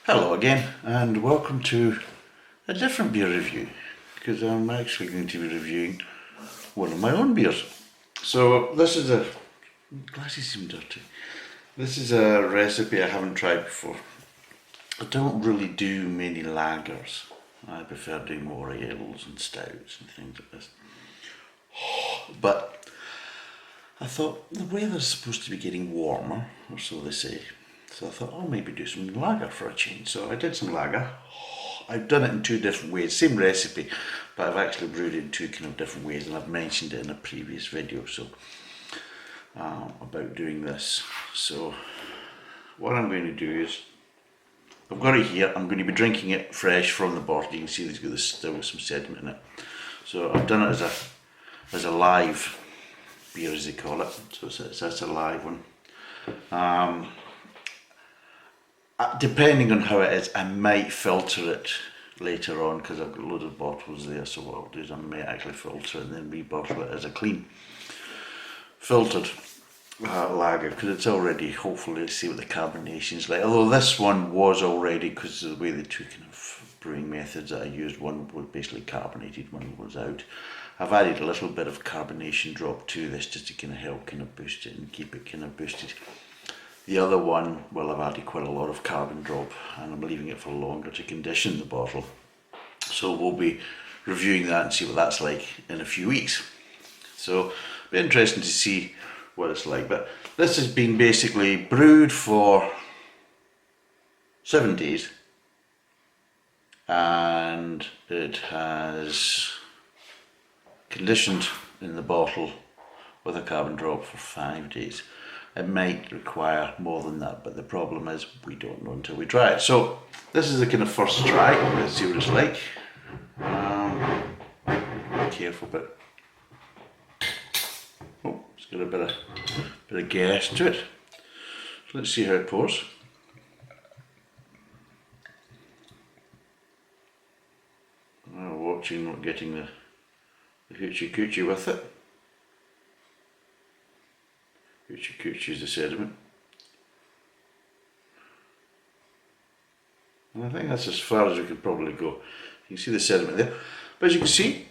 Hello again, and welcome to a different beer review, because I'm actually going to be reviewing one of my own beers. So this is glasses seem dirty. This is a recipe I haven't tried before. I don't really do many lagers. I prefer doing more ales and stouts and things like this. But I thought the weather's supposed to be getting warmer, or so they say. So I thought I'll maybe do some lager for a change. So I did some lager. I've done it in two different ways, same recipe, but I've actually brewed it in two kind of different ways, and I've mentioned it in a previous video about doing this. So what I'm going to do is, I've got it here. I'm going to be drinking it fresh from the bottle. You can see there's still some sediment in it. So I've done it as a live beer, as they call it. So that's a live one. Depending on how it is, I might filter it later on, because I've got a load of bottles there. So what I'll do is I may actually filter it and then rebottle it as a clean filtered lager, because it's already, hopefully, see what the carbonation's like. Although this one was already, because of the way the two kind of brewing methods that I used, one was basically carbonated, one was out. I've added a little bit of carbonation drop to this just to kind of help kind of boost it and keep it kind of boosted. The other one, well, I've added quite a lot of carbon drop, and I'm leaving it for longer to condition the bottle. So we'll be reviewing that and see what that's like in a few weeks. So it'll be interesting to see what it's like. But this has been basically brewed for 7 days, and it has conditioned in the bottle with a carbon drop for 5 days. It might require more than that, but the problem is we don't know until we try it. So this is the kind of first try. Let's see what it's like. Be careful, but it's got a bit of gas to it. So let's see how it pours. Watching, not getting the hoochie coochie with it. Hoochie coochie is the sediment. And I think that's as far as we could probably go. You can see the sediment there. But as you can see,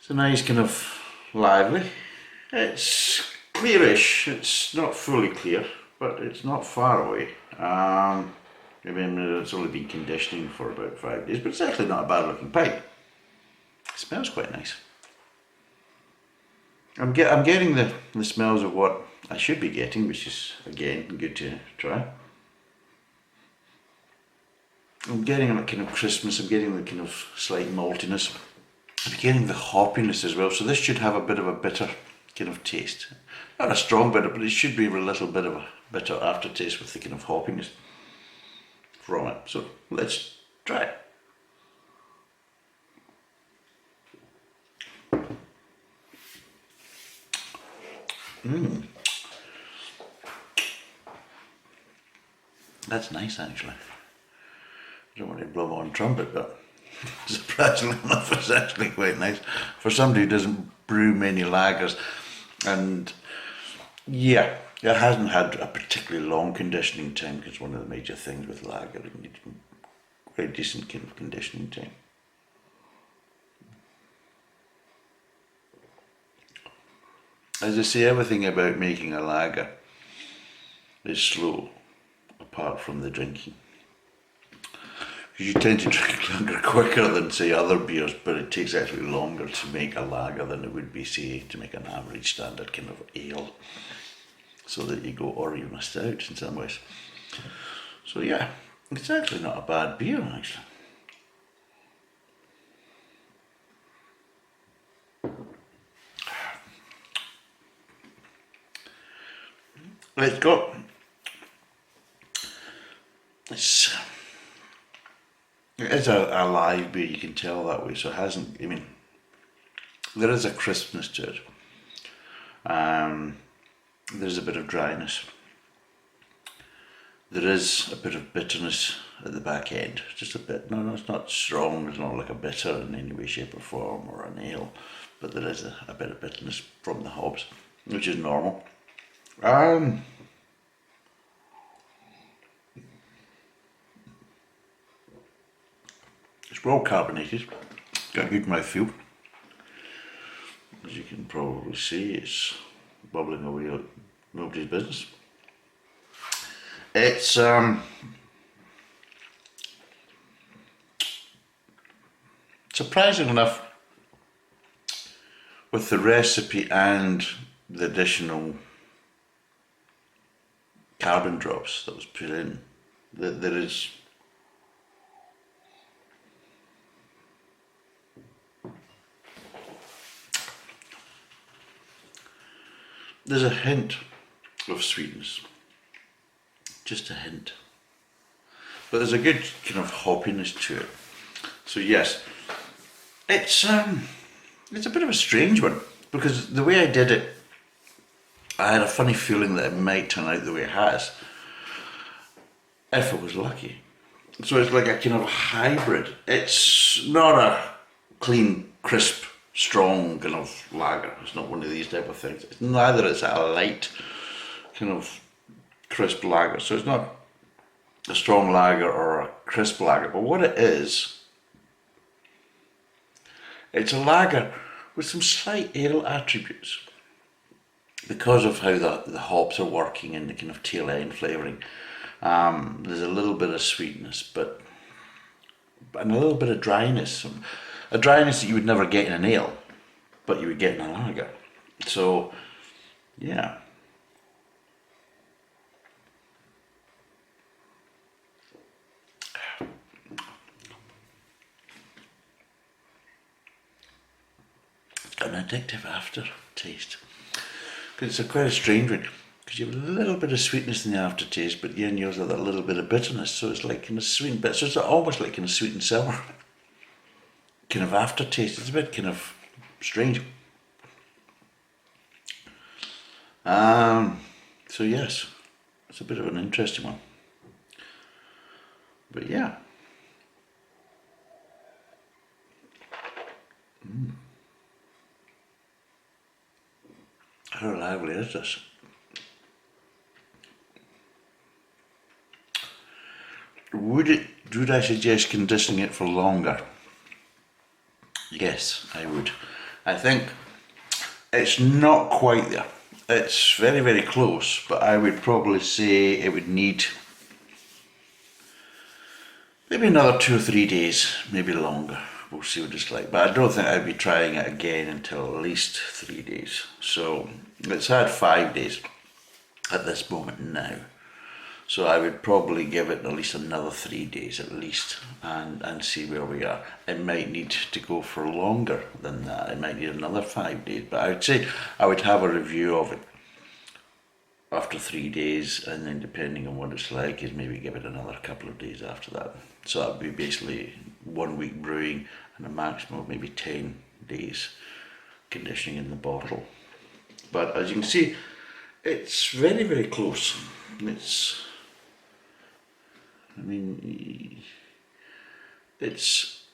it's a nice kind of lively. It's clearish. It's not fully clear, but it's not far away. Remember, it's only been conditioning for about 5 days, but it's actually not a bad looking pipe. It smells quite nice. I'm getting the smells of what I should be getting, which is, again, good to try. I'm getting a kind of crispness, I'm getting the kind of slight maltiness. I'm getting the hoppiness as well, so this should have a bit of a bitter kind of taste. Not a strong bitter, but it should be a little bit of a bitter aftertaste with the kind of hoppiness from it. So let's try it. That's nice, actually. I don't want to blow my own trumpet, but surprisingly enough, it's actually quite nice for somebody who doesn't brew many lagers. And yeah, it hasn't had a particularly long conditioning time, because one of the major things with lager, you need quite decent kind of conditioning time. As I say, everything about making a lager is slow, apart from the drinking. Because you tend to drink lager quicker than, say, other beers, but it takes actually longer to make a lager than it would be, say, to make an average standard kind of ale. So that you go, or even a stout in some ways. So yeah, it's actually not a bad beer, actually. It's got, it is a live beer, you can tell that way, so it hasn't, I mean, there is a crispness to it. There's a bit of dryness. There is a bit of bitterness at the back end, just a bit. No, it's not strong, it's not like a bitter in any way, shape or form, or an ale, but there is a bit of bitterness from the hops, which is normal. It's well carbonated, got a good mouthfeel. As you can probably see, it's bubbling away like nobody's business. It's surprising enough, with the recipe and the additional carbon drops that was put in, that there's a hint of sweetness, just a hint, but there's a good kind of hoppiness to it. So yes, it's a bit of a strange one, because the way I did it, I had a funny feeling that it might turn out the way it has, if I was lucky. So it's like a kind of hybrid. It's not a clean, crisp, strong kind of lager. It's not one of these type of things. Neither is it a light kind of crisp lager. So it's not a strong lager or a crisp lager. But what it is, it's a lager with some slight ale attributes, because of how the hops are working and the kind of tail end flavouring. There's a little bit of sweetness, and a little bit of dryness. A dryness that you would never get in an ale, but you would get in a lager. So, yeah. It's got an addictive aftertaste. It's quite a strange one, because you have a little bit of sweetness in the aftertaste, but then you also have that little bit of bitterness, so it's like kind of sweet bit. So it's almost like kind of sweet and sour kind of aftertaste. It's a bit kind of strange. So yes, it's a bit of an interesting one. But yeah. How lively is this? Would I suggest conditioning it for longer? Yes, I would. I think it's not quite there. It's very, very close, but I would probably say it would need maybe another 2 or 3 days, maybe longer. We'll see what it's like. But I don't think I'd be trying it again until at least 3 days. So it's had 5 days at this moment now. So I would probably give it at least another 3 days at least, and see where we are. It might need to go for longer than that. It might need another 5 days. But I would say I would have a review of it after 3 days, and then depending on what it's like, is maybe give it another couple of days after that. So that would be basically 1 week brewing and a maximum of maybe 10 days conditioning in the bottle. But as you can see, it's very, very close. It's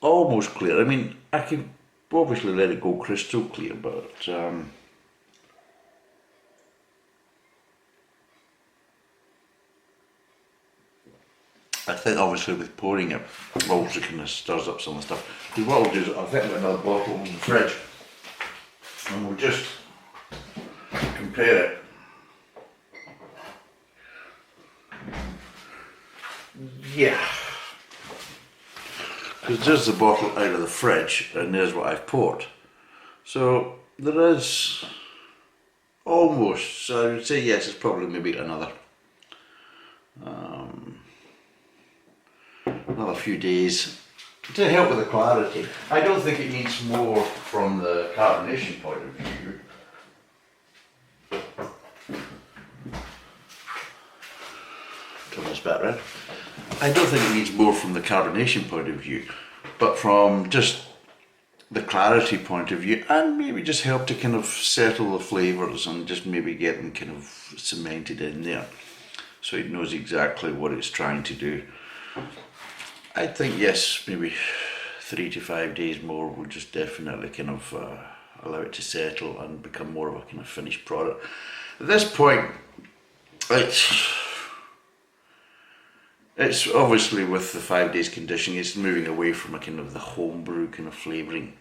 almost clear. I mean, I can obviously let it go crystal clear, but I think obviously with pouring it, also kind of stirs up some of the stuff. Because what I'll do is I'll get another bottle in the fridge, and we'll just compare it. Yeah. Because there's the bottle out of the fridge, and there's what I've poured. So there is almost, so I would say yes, it's probably maybe another few days to help with the clarity. I don't think it needs more from the carbonation point of view. Turn this back around. I don't think it needs more from the carbonation point of view, but from just the clarity point of view, and maybe just help to kind of settle the flavours and just maybe get them kind of cemented in there, so it knows exactly what it's trying to do. I think yes, maybe 3 to 5 days more will just definitely kind of allow it to settle and become more of a kind of finished product. At this point, It's obviously with the 5 days conditioning, it's moving away from a kind of the homebrew kind of flavouring.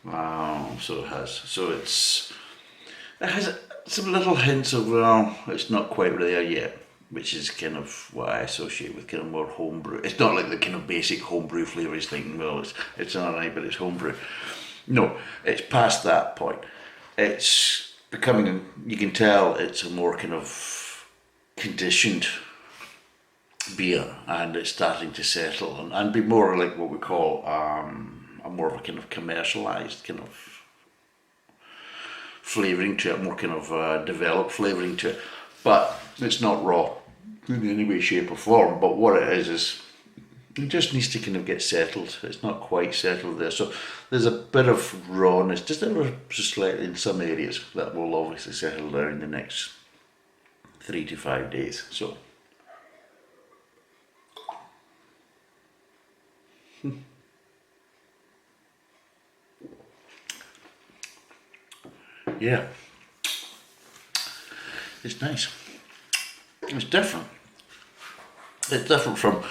So it has. So it has some little hints of, well, it's not quite there yet, which is kind of what I associate with kind of more homebrew. It's not like the kind of basic homebrew flavours thinking, well, it's alright, but it's homebrew. No, it's past that point. It's becoming, you can tell it's a more kind of conditioned beer, and it's starting to settle and be more like what we call a more of a kind of commercialised kind of flavouring to it, more kind of developed flavouring to it. But it's not raw in any way, shape or form. But what it is it just needs to kind of get settled. It's not quite settled there. So there's a bit of rawness, just ever so slightly in some areas, that will obviously settle down in the next 3 to 5 days. So yeah, it's nice. It's different. It's different from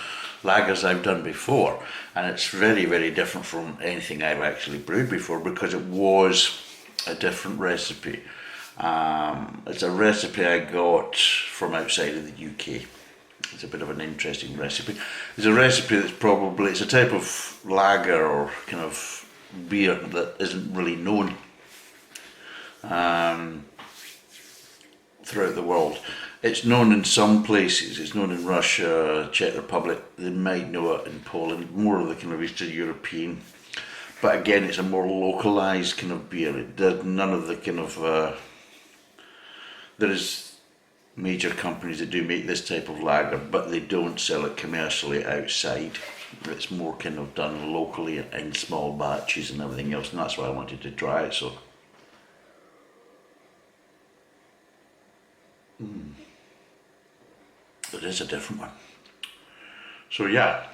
lagers I've done before, and it's very, very different from anything I've actually brewed before because it was a different recipe. It's a recipe I got from outside of the UK. It's a bit of an interesting recipe. It's a recipe that's probably, it's a type of lager or kind of beer that isn't really known throughout the world. It's known in some places, it's known in Russia, Czech Republic, they might know it in Poland, more of the kind of Eastern European. But again, it's a more localised kind of beer. It does none of the kind of, there is major companies that do make this type of lager, but they don't sell it commercially outside. It's more kind of done locally in small batches and everything else, and that's why I wanted to try it. So it is a different one. So yeah,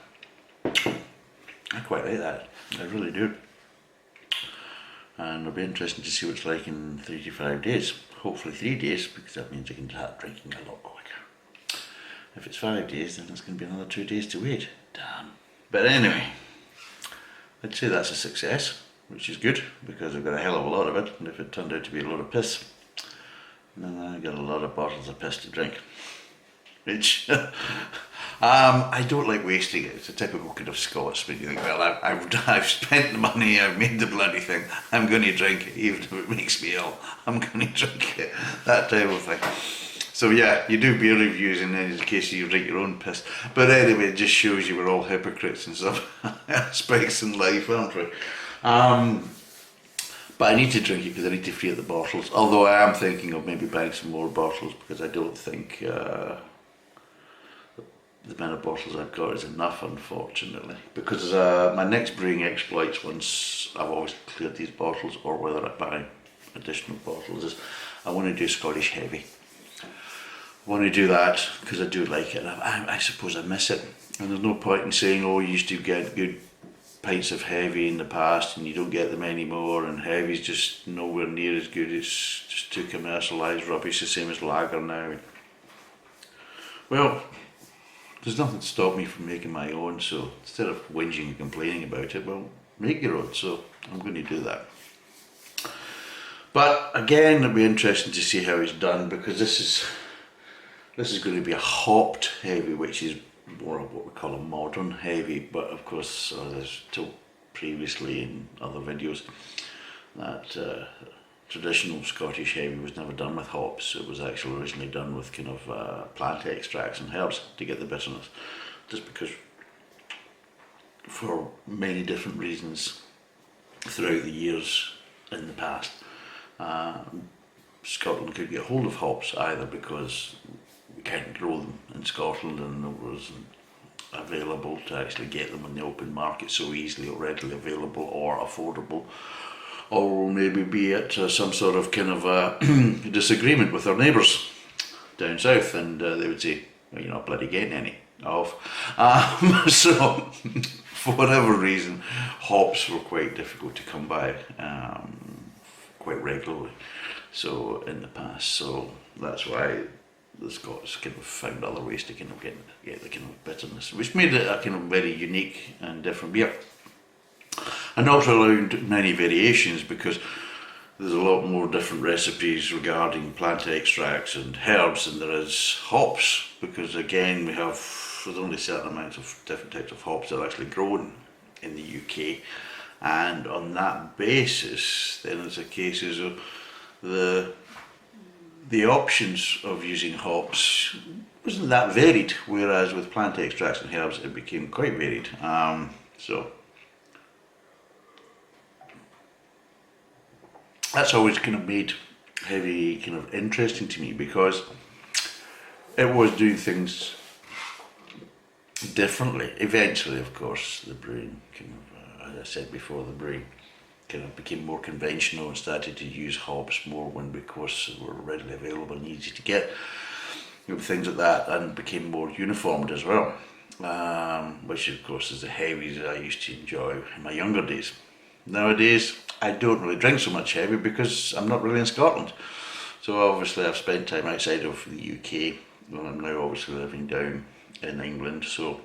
I quite like that. I really do. And it'll be interesting to see what it's like in 3 to 5 days. Hopefully 3 days, because that means I can start drinking a lot quicker. If it's 5 days, then it's going to be another 2 days to wait. Damn. But anyway, I'd say that's a success, which is good, because I've got a hell of a lot of it, and if it turned out to be a load of piss, then I got a lot of bottles of piss to drink. Which I don't like wasting it. It's a typical kind of Scotsman. You think, well, I've spent the money, I've made the bloody thing, I'm going to drink it, even if it makes me ill. I'm going to drink it. That type of thing. So yeah, you do beer reviews in any case you drink your own piss. But anyway, it just shows you we're all hypocrites in some aspects in life, aren't we? But I need to drink it because I need to free up the bottles. Although I am thinking of maybe buying some more bottles because I don't think the amount of bottles I've got is enough, unfortunately. Because my next brewing exploits, once I've always cleared these bottles, or whether I buy additional bottles, is I want to do Scottish Heavy. I want to do that because I do like it. I suppose I miss it. And there's no point in saying, oh, you used to get good pints of Heavy in the past and you don't get them anymore, and Heavy's just nowhere near as good. It's just too commercialised rubbish, the same as lager now. Well, there's nothing to stop me from making my own, so instead of whinging and complaining about it, well, make your own, so I'm going to do that. But again, it'll be interesting to see how it's done, because this is going to be a hopped Heavy, which is more of what we call a modern Heavy, but of course, as I've told previously in other videos, that traditional Scottish Heavy was never done with hops. It was actually originally done with kind of plant extracts and herbs to get the bitterness, just because for many different reasons throughout the years in the past, Scotland could get hold of hops, either because we can't grow them in Scotland and it wasn't available to actually get them in the open market so easily or readily available or affordable, or maybe be it some sort of kind of disagreement with our neighbours down south, and they would say, well, you're not bloody getting any of. So for whatever reason, hops were quite difficult to come by quite regularly, so in the past. So that's why the Scots kind of found other ways to kind of get the kind of bitterness, which made it a kind of very unique and different beer. And also allowed many variations, because there's a lot more different recipes regarding plant extracts and herbs than there is hops, because again there's only certain amounts of different types of hops that are actually grown in the UK, and on that basis then it's a case of the options of using hops wasn't that varied, whereas with plant extracts and herbs it became quite varied. So that's always kind of made heavy kind of interesting to me, because it was doing things differently. Eventually, of course, the brewing kind of, as I said before, the brewing kind of became more conventional and started to use hops more because they were readily available and easy to get, things like that, and became more uniformed as well, which of course is the heavies that I used to enjoy in my younger days. Nowadays I don't really drink so much heavy because I'm not really in Scotland, so obviously I've spent time outside of the UK, and I'm now obviously living down in England, so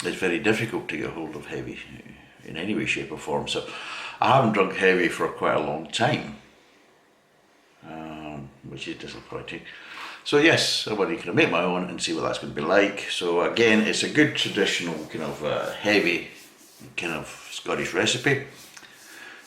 it's very difficult to get hold of heavy in any way, shape or form. So I haven't drunk heavy for quite a long time, which is disappointing. So yes, I want to kind of make my own and see what that's going to be like. So again, it's a good traditional kind of heavy kind of Scottish recipe.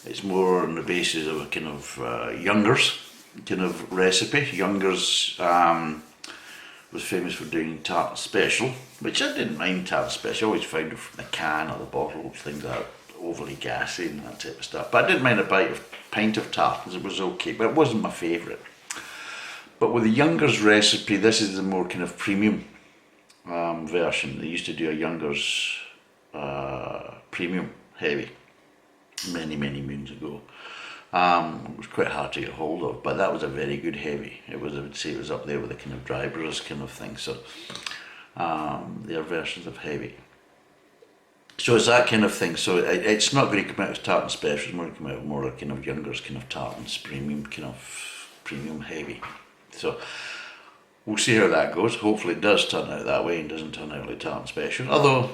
It's more on the basis of a kind of Youngers kind of recipe. Youngers was famous for doing tart special, which I didn't mind tart special. I always found it from the can or the bottle, things that are overly gassy and that type of stuff. But I didn't mind a pint of tart, it was okay, but it wasn't my favourite. But with the Youngers recipe, this is the more kind of premium version. They used to do a Youngers premium heavy many moons ago. It was quite hard to get hold of, but that was a very good heavy. I would say it was up there with the kind of dry brewers kind of thing. So they are versions of heavy. So it's that kind of thing. So it's not going to come out as tart and special. It's more going to come out more like kind of Youngers kind of tart and premium kind of premium heavy. So we'll see how that goes. Hopefully it does turn out that way and doesn't turn out like tart and special. Although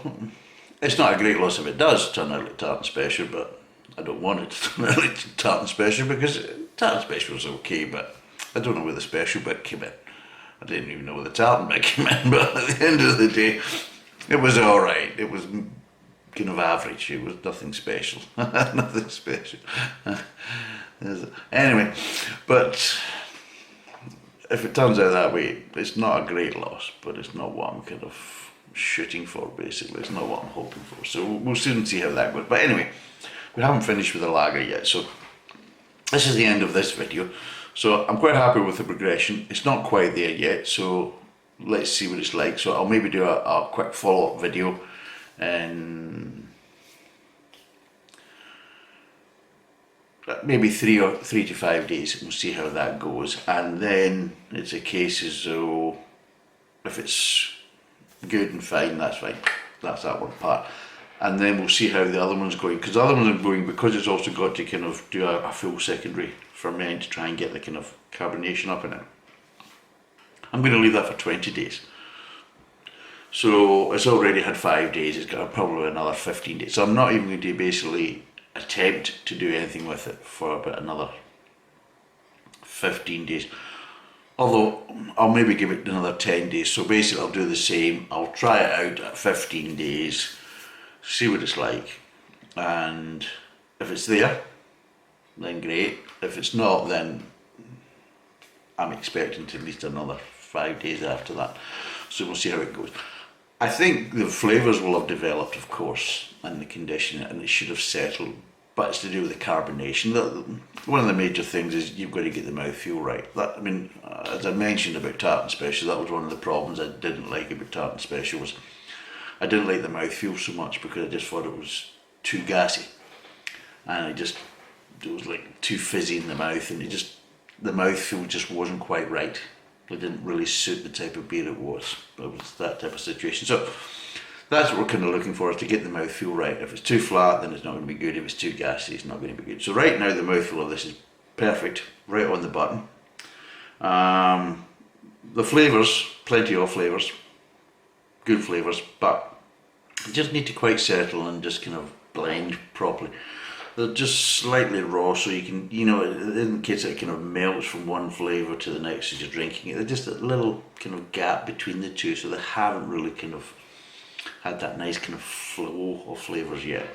it's not a great loss if it does turn out like tart and special, but I don't want it to turn out like tart and special, because tart and special is okay, but I don't know where the special bit came in. I didn't even know where the tartan bit came in, but at the end of the day, it was alright. It was kind of average. It was nothing special. Nothing special. Anyway, but if it turns out that way, it's not a great loss, but it's not what I'm kind of shooting for, basically. It's not what I'm hoping for. So we'll soon see how that goes. But anyway, we haven't finished with the lager yet, so this is the end of this video. So I'm quite happy with the progression. It's not quite there yet, so let's see what it's like. So I'll maybe do a quick follow-up video in maybe 3 to 5 days, and we'll see how that goes. And then it's a case as though if it's good and fine, that's fine. That's that one part. And then we'll see how the other one's going, because the other ones are going, because it's also got to kind of do a full secondary ferment to try and get the kind of carbonation up in it. I'm going to leave that for 20 days. So it's already had 5 days, it's got probably another 15 days. So I'm not even going to basically attempt to do anything with it for about another 15 days. Although I'll maybe give it another 10 days. So basically I'll do the same. I'll try it out at 15 days, see what it's like, and if it's there, then great. If it's not, then I'm expecting to at least another 5 days after that. So we'll see how it goes. I think the flavours will have developed, of course, and the condition, and it should have settled, but it's to do with the carbonation. One of the major things is you've got to get the mouthfeel right. I mean, as I mentioned about tart and special, that was one of the problems I didn't like about tart and special, was I didn't like the mouthfeel so much because I just thought it was too gassy, and it was like too fizzy in the mouth, and the mouthfeel just wasn't quite right. It didn't really suit the type of beer it was. It was that type of situation. So that's what we're kind of looking for, is to get the mouthfeel right. If it's too flat, then it's not going to be good. If it's too gassy, it's not going to be good. So right now the mouthfeel of this is perfect, right on the button. The flavours, plenty of flavours, good flavours, but you just need to quite settle and just kind of blend properly. They're just slightly raw, so you can, in case it kind of melts from one flavour to the next as you're drinking it. They're just a little kind of gap between the two, so they haven't really kind of had that nice kind of flow of flavours yet,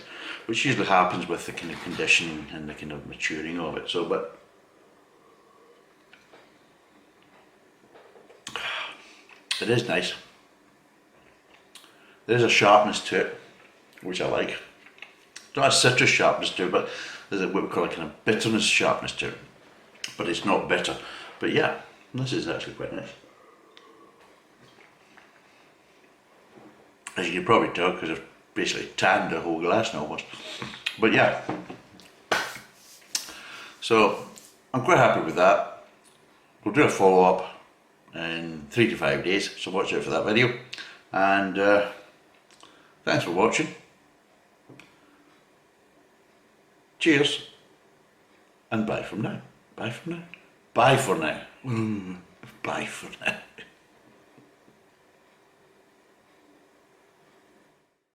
which usually happens with the kind of conditioning and the kind of maturing of it. So, but it is nice. There's a sharpness to it, which I like. Not a citrus sharpness to it, but there's what we call a kind of bitterness sharpness to it. But it's not bitter. But yeah, this is actually quite nice. As you can probably tell, because I've basically tanned the whole glass now almost. But yeah. So I'm quite happy with that. We'll do a follow-up in 3 to 5 days, so watch out for that video. And thanks for watching. Cheers, and bye from now. Bye from now. Bye for now. Bye for now.